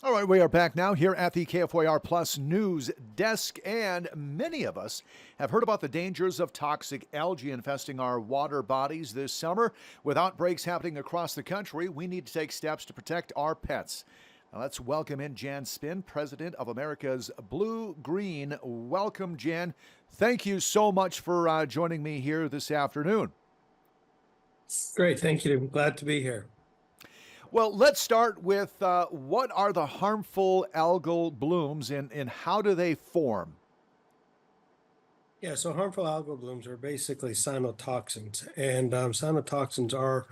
All right, we are back now here at the KFYR Plus News Desk, and many of us have heard about the dangers of toxic algae infesting our water bodies this summer. With outbreaks happening across the country, we need to take steps to protect our pets. Now let's welcome in Jan Spin, president of America's Blue Green. Welcome, Jan. Thank you so much for joining me here this afternoon. Great, thank you. I'm glad to be here. Well, let's start with what are the harmful algal blooms and how do they form? Yeah, so harmful algal blooms are basically cyanotoxins, and cyanotoxins are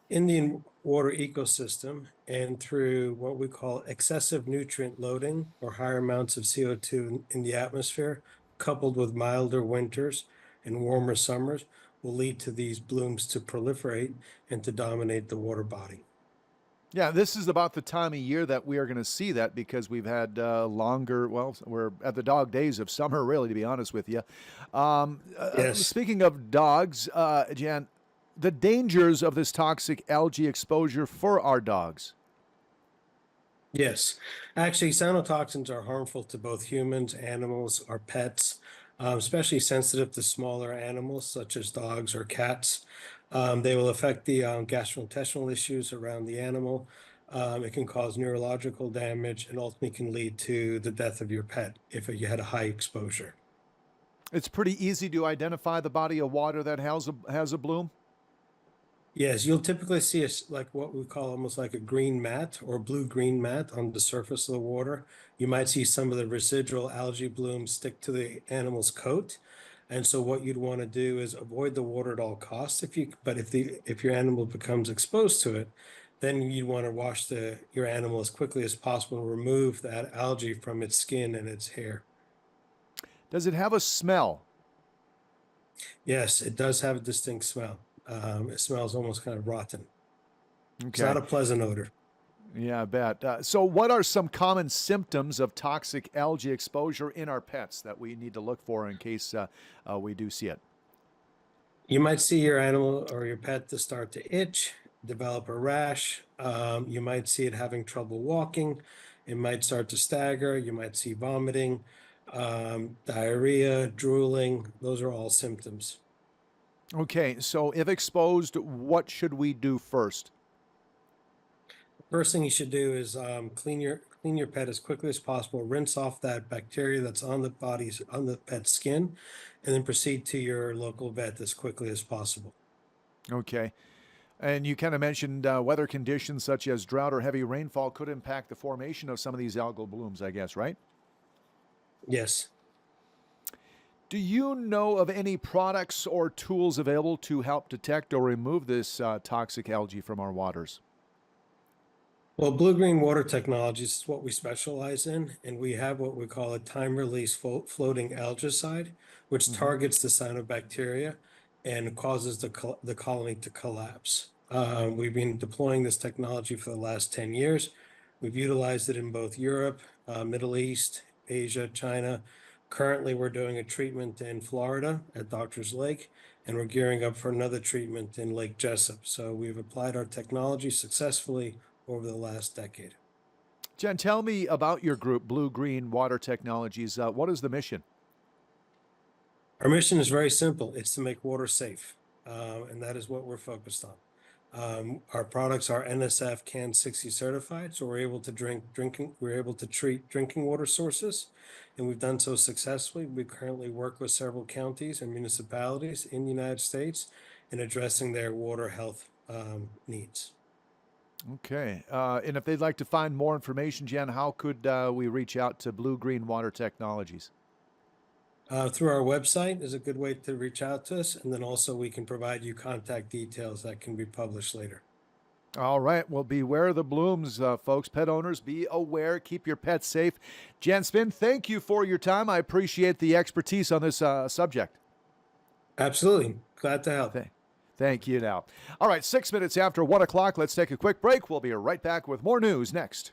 in the water ecosystem, and through what we call excessive nutrient loading or higher amounts of CO2 in the atmosphere, coupled with milder winters and warmer summers, will lead to these blooms to proliferate and to dominate the water body. Yeah, this is about the time of year that we are going to see that because we've had longer, well, we're at the dog days of summer, really, to be honest with you. Yes. Speaking of dogs, Jan, the dangers of this toxic algae exposure for our dogs. Yes, actually, cyanotoxins are harmful to both humans, animals, or pets, especially sensitive to smaller animals such as dogs or cats. They will affect the gastrointestinal issues around the animal. It can cause neurological damage and ultimately can lead to the death of your pet if you had a high exposure. It's pretty easy to identify the body of water that has a bloom. Yes, you'll typically see like what we call almost like a green mat or blue-green mat on the surface of the water. You might see some of the residual algae blooms stick to the animal's coat. And so what you'd want to do is avoid the water at all costs. If your animal becomes exposed to it, then you'd want to wash your animal as quickly as possible and remove that algae from its skin and its hair. Does it have a smell? Yes, it does have a distinct smell. It smells almost kind of rotten. It's not Okay. a pleasant odor. Yeah, I bet. So, what are some common symptoms of toxic algae exposure in our pets that we need to look for in case we do see it? You might see your animal or your pet to start to itch, develop a rash. You might see it having trouble walking. It might start to stagger. You might see vomiting, diarrhea, drooling. Those are all symptoms. Okay, so if exposed, what should we do first? First thing you should do is clean your pet as quickly as possible. Rinse off that bacteria that's on the pet's skin, and then proceed to your local vet as quickly as possible. Okay. And you kind of mentioned weather conditions such as drought or heavy rainfall could impact the formation of some of these algal blooms, I guess, right? Yes. Do you know of any products or tools available to help detect or remove this toxic algae from our waters? Well, blue-green water technologies is what we specialize in, and we have what we call a time-release floating algicide, which Hmm. targets the cyanobacteria and causes the colony to collapse. We've been deploying this technology for the last 10 years. We've utilized it in both Europe, Middle East, Asia, China. Currently, we're doing a treatment in Florida at Doctor's Lake, and we're gearing up for another treatment in Lake Jessup. So we've applied our technology successfully over the last decade. Jen, tell me about your group, Blue Green Water Technologies. What is the mission? Our mission is very simple. It's to make water safe, and that is what we're focused on. Our products are NSF Can 60 certified, so we're able to treat drinking water sources, and we've done so successfully. We currently work with several counties and municipalities in the United States in addressing their water health needs. Okay. And if they'd like to find more information, Jen, how could we reach out to Blue Green Water Technologies? Through our website is a good way to reach out to us, and then also we can provide you contact details that can be published later. All right. Well, beware of the blooms, folks. Pet owners, be aware. Keep your pets safe. Jan Spin, thank you for your time. I appreciate the expertise on this subject. Absolutely. Glad to help. Th- Thank you now. All right, 6 minutes after 1 o'clock. Let's take a quick break. We'll be right back with more news next.